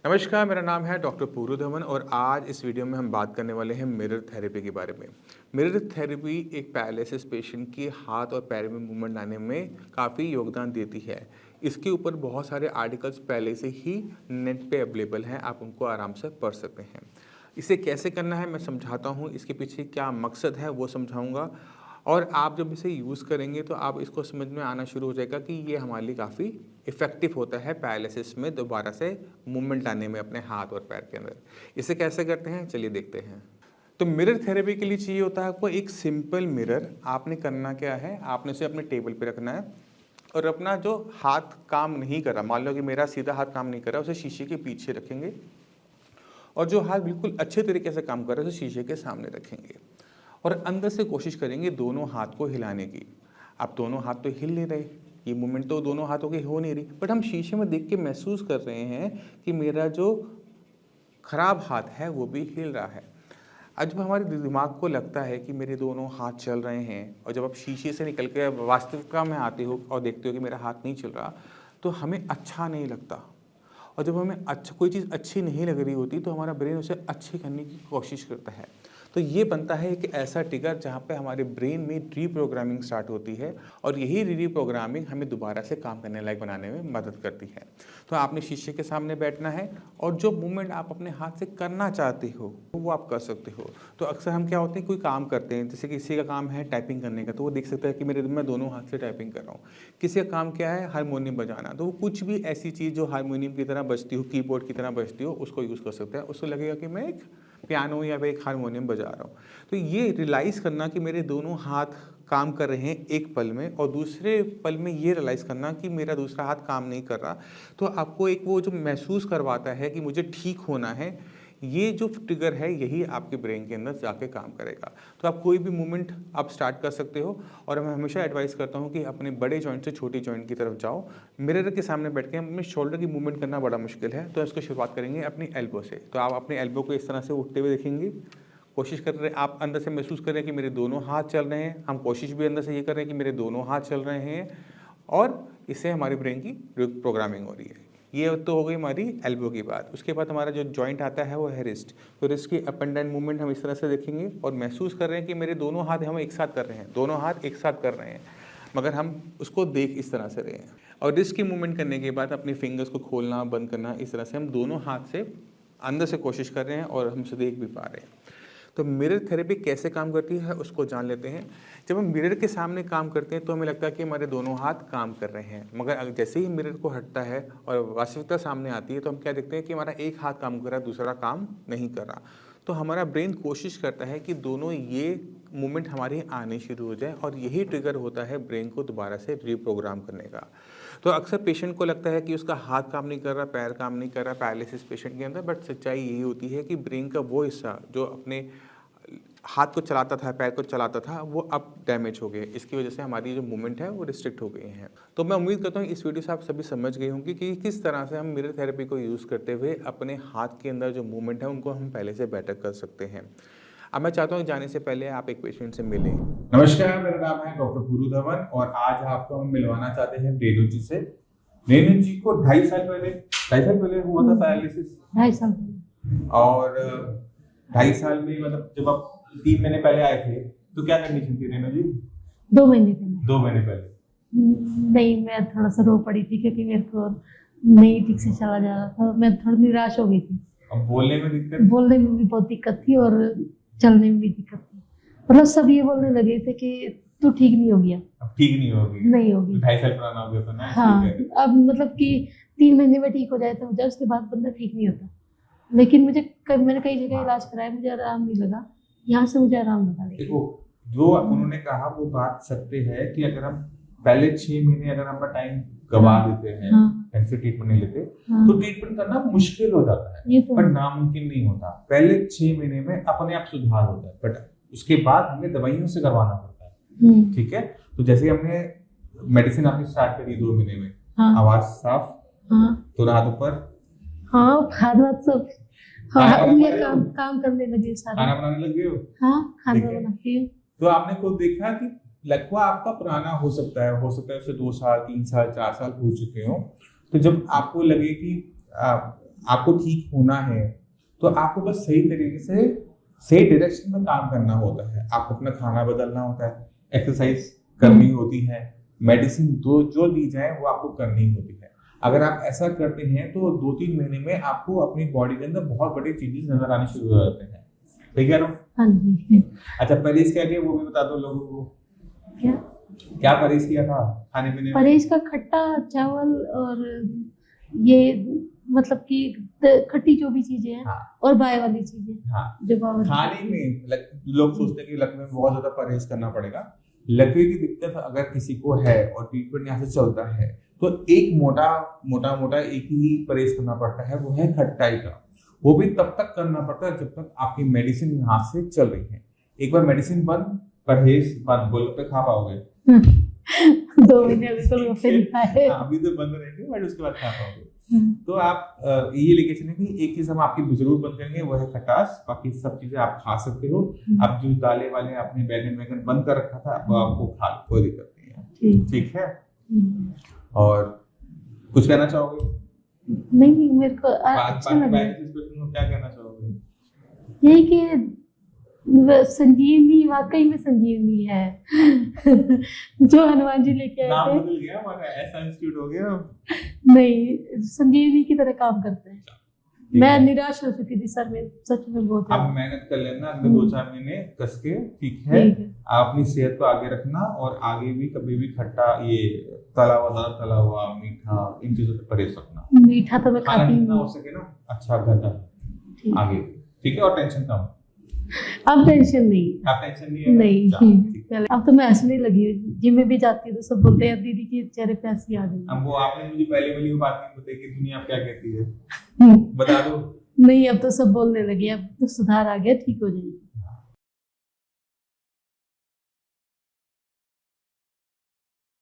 नमस्कार, मेरा नाम है डॉक्टर पूरू धवन और आज इस वीडियो में हम बात करने वाले हैं मिरर थेरेपी के बारे में। मिरर थेरेपी एक पैरालिसिस पेशेंट की हाथ और पैर में मूवमेंट लाने में काफ़ी योगदान देती है। इसके ऊपर बहुत सारे आर्टिकल्स पहले से ही नेट पे अवेलेबल हैं, आप उनको आराम से पढ़ सकते हैं। इसे कैसे करना है मैं समझाता हूँ, इसके पीछे क्या मकसद है वो समझाऊँगा और आप जब इसे यूज़ करेंगे तो आप इसको समझ में आना शुरू हो जाएगा कि ये हमारे लिए काफ़ी इफ़ेक्टिव होता है पैरालिसिस में दोबारा से मूवमेंट लाने में अपने हाथ और पैर के अंदर। इसे कैसे करते हैं चलिए देखते हैं। तो मिरर थेरेपी के लिए चाहिए होता है आपको एक सिंपल मिरर। आपने करना क्या है, आपने उसे अपने टेबल पे रखना है और अपना जो हाथ काम नहीं कर रहा, मान लो कि मेरा सीधा हाथ काम नहीं कर रहा, उसे शीशे के पीछे रखेंगे और जो हाथ बिल्कुल अच्छे तरीके से काम कर रहा है उसे शीशे के सामने रखेंगे और अंदर से कोशिश करेंगे दोनों हाथ को हिलाने की। अब दोनों हाथ तो हिल नहीं रहे, ये मूवमेंट तो दोनों हाथों की हो नहीं रही, बट हम शीशे में देख के महसूस कर रहे हैं कि मेरा जो खराब हाथ है वो भी हिल रहा है। आज जब हमारे दिमाग को लगता है कि मेरे दोनों हाथ चल रहे हैं और जब आप शीशे से निकल के वास्तविकता में आते हो और देखते हो कि मेरा हाथ नहीं चल रहा, तो हमें अच्छा नहीं लगता। और जब हमें कोई चीज़ अच्छी नहीं लग रही होती तो हमारा ब्रेन उसे अच्छी करने की कोशिश करता है। तो ये बनता है एक ऐसा ट्रिगर जहाँ पे हमारे ब्रेन में रीप्रोग्रामिंग स्टार्ट होती है और यही रीप्रोग्रामिंग हमें दोबारा से काम करने लायक बनाने में मदद करती है। तो आपने शीशे के सामने बैठना है और जो मूवमेंट आप अपने हाथ से करना चाहते हो वो आप कर सकते हो। तो अक्सर हम क्या होते हैं, कोई काम करते हैं, जैसे किसी का काम है टाइपिंग करने का, तो वो देख सकता है कि मैं दोनों हाथ से टाइपिंग कर रहा हूँ। किसी का काम क्या है, हारमोनियम बजाना, तो वो कुछ भी ऐसी चीज़ जो हारमोनियम की तरह बजती हो, कीबोर्ड की तरह बजती हो, उसको यूज़ कर सकता है। उसको लगेगा कि मैं एक पियानो या फिर एक हारमोनियम बजा रहा हूँ। तो ये रियलाइज़ करना कि मेरे दोनों हाथ काम कर रहे हैं एक पल में और दूसरे पल में ये रियलाइज़ करना कि मेरा दूसरा हाथ काम नहीं कर रहा, तो आपको एक वो जो महसूस करवाता है कि मुझे ठीक होना है, ये जो ट्रिगर है यही आपके ब्रेन के अंदर जाके काम करेगा। तो आप कोई भी मूवमेंट आप स्टार्ट कर सकते हो और मैं हमेशा एडवाइस करता हूँ कि अपने बड़े जॉइंट से छोटी जॉइंट की तरफ जाओ। मिरर के सामने बैठ के अपने शोल्डर की मूवमेंट करना बड़ा मुश्किल है, तो इसको शुरुआत करेंगे अपनी एल्बो से। तो आप अपने एल्बो को इस तरह से उठते हुए देखेंगे, कोशिश कर रहे हैं, आप अंदर से महसूस कर रहे हैं कि मेरे दोनों हाथ चल रहे हैं। हम कोशिश भी अंदर से ये कर रहे हैं कि मेरे दोनों हाथ चल रहे हैं और इससे हमारी ब्रेन की प्रोग्रामिंग हो रही है। ये तो हो गई हमारी एल्बो की बात। उसके बाद हमारा जो जॉइंट आता है वो है रिस्ट। तो रिस्ट की अप एंड डाउन मूवमेंट हम इस तरह से देखेंगे और महसूस कर रहे हैं कि मेरे दोनों हाथ हम एक साथ कर रहे हैं, दोनों हाथ एक साथ कर रहे हैं, मगर हम उसको देख इस तरह से रहे हैं। और रिस्ट की मूवमेंट करने के बाद अपनी फिंगर्स को खोलना बंद करना, इस तरह से हम दोनों हाथ से अंदर से कोशिश कर रहे हैं और हम उसे देख भी पा रहे हैं। तो मिरर थेरेपी कैसे काम करती है उसको जान लेते हैं। जब हम मिरर के सामने काम करते हैं तो हमें लगता है कि हमारे दोनों हाथ काम कर रहे हैं, मगर जैसे ही मिरर को हटता है और वास्तविकता सामने आती है तो हम क्या देखते हैं कि हमारा एक हाथ काम कर रहा है, दूसरा काम नहीं कर रहा। तो हमारा ब्रेन कोशिश करता है कि दोनों ये मूवमेंट हमारी आनी शुरू हो जाए और यही ट्रिगर होता है ब्रेन को दोबारा से रीप्रोग्राम करने का। तो अक्सर पेशेंट को लगता है कि उसका हाथ काम नहीं कर रहा, पैर काम नहीं कर रहा पैरालिसिस पेशेंट के अंदर, बट सच्चाई यही होती है कि ब्रेन का वो हिस्सा जो अपने हाथ को चलाता था, पैर को चलाता था, वो अब डैमेज हो गए। इसकी वजह से हमारी जो मूवमेंट है वो रिस्ट्रिक्ट हो गई हैं। तो मैं उम्मीद करता हूँ इस वीडियो से आप सभी समझ गए होंगे कि किस तरह से हम मिरर थेरेपी को यूज़ करते हुए अपने हाथ के अंदर जो मूवमेंट है उनको हम पहले से बेटर कर सकते हैं। अब मैं चाहता हूँ जाने से पहले आप एक पेशेंट से मिलें। नमस्कार, मेरा नाम है डॉक्टर पूरू धवन और आज आपको हम मिलवाना चाहते हैं रेणु जी से। रेणु जी को 2.5 साल पहले हुआ था पैरालिसिस। 2.5 साल और 2.5 साल में मतलब जब आप 3 महीने पहले आए थे तो क्या कंडीशन थी रेणु जी? 2 महीने पहले 2 महीने पहले नहीं, मैं थोड़ा सा रो पड़ी थी क्योंकि मेरे को नहीं ठीक से चला जा रहा था। मैं थोड़ी निराश हो गई थी। अब बोलने में दिक्कत, बोलने में भी बहुत दिक्कत थी और चलने में भी दिक्कत थी। मतलब सब ये बोलने लगे थे कि तू ठीक नहीं हो गया, अब ठीक नहीं होगी, नहीं होगी। 2.5 साल पुराना हो गया था ना। हाँ, अब मतलब कि 3 महीने में ठीक हो जाए तो मुझे उसके बाद बंदा ठीक नहीं होता। लेकिन मैंने कई जगह इलाज कराया, मुझे आराम नहीं लगा। यहाँ से मुझे आराम लगा। देखो, जो उन्होंने कहा वो बात सत्य है कि अगर हम पहले 6 महीने अगर हम टाइम गवा देते हैं, ढंग से ट्रीटमेंट नहीं लेते, तो ट्रीटमेंट करना मुश्किल हो जाता है, पर नामुमकिन नहीं होता। पहले 6 महीने में अपने आप सुधार होता है, बट उसके बाद हमें दवाइयों से करवाना पड़ता है। ठीक है, तो जैसे हमने मेडिसिन आपने स्टार्ट करी 2 महीने में, आवाज साफ, तो रात ऊपर, हाथ सब काम करने लगे, खाना बनाने लग गए हो। खाना बनाती हूँ। तो आपने खुद देखा कि लकवा आपका पुराना हो सकता है उसे 2 साल 3 साल 4 साल हो चुके हो। तो जब आपको लगे कि आपको ठीक होना है तो आपको बस सही तरीके से सही डायरेक्शन में काम करना होता है। आपको अपना खाना बदलना होता है, एक्सरसाइज करनी होती है, मेडिसिन जो दी जाए वो आपको करनी होती है। अगर आप ऐसा करते हैं तो 2-3 महीने में आपको अपनी बॉडी के अंदर बहुत बड़े चेंजेस नजर आने शुरू हो जाते हैं। ठीक है ना? हाँ जी। अच्छा, परहेज क्या किया वो भी बता दो लोगों को। क्या परहेज किया था खाने पीने में? परहेज का खट्टा चावल और ये मतलब कि खट्टी जो भी चीजें हैं, हाँ। और बाय वाली चीजें, हाँ। जो बावर खाने में लोग सोचते हैं कि लकवे में बहुत ज्यादा परहेज करना पड़ेगा। लकवे की दिक्कत अगर किसी को है और ट्रीटमेंट यहाँ से चलता है तो एक मोटा एक ही परहेज करना पड़ता है, वो है खट्टाई का। वो भी तब तक करना पड़ता है जब तक आपकी मेडिसिन यहाँ से चल रही है। एक बार मेडिसिन बंद, परहेज बंद, गोलगप्पे खा पाओगे? 2 महीने अभी तो गोलगप्पे नहीं खाए। अभी तो बंद रहेंगे बट उसके बाद खा पाओगे। तो आप ये लेके चलें कि एक चीज हम आपकी जरूर बंद करेंगे, वो है खटास। बाकी सब चीजें आप खा सकते हो। अब जो दालें वाले आपने बैगन बंद कर रखा था वो आपको खा लो, कोई दिक्कत नहीं है। ठीक है? और कुछ कहना चाहोगे? नहीं, मेरे को अच्छा लगा। क्या कहना चाहोगे? यही कि संजीवनी वाकई में संजीवनी है। जो हनुमान जी लेके आए नाम थे, बदल गया हमारा, ऐसा इंस्टीट्यूट हो गया। नहीं, संजीवनी की तरह काम करते हैं। मैं निराश हो चुकी थी सर में, सच में बहुत। आप मेहनत कर लेना अगले 2-4 महीने कस के। ठीक है? आप अपनी सेहत को आगे रखना और आगे भी कभी भी खट्टा, ये तला हुआ मीठा, इन चीजों से परहेज रखना। मीठा तो मैं खाती जितना हूँ हो सके ना अच्छा बेहतर आगे। ठीक है? और टेंशन कम। अब टेंशन नहीं। आप टेंशन नहीं है? नहीं, ठीक। अब तो मैं हंसने लगी हूँ। जिम में भी जाती हूँ तो सब बोलते हैं दीदी के चेहरे पे हंसी आ गई। अब वो आपने मुझे पहले वाली बात नहीं बताई कि दुनिया क्या कहती है, बता दो। नहीं, अब तो सब बोलने लगे, अब तो सुधार आ गया, ठीक हो जाएगी।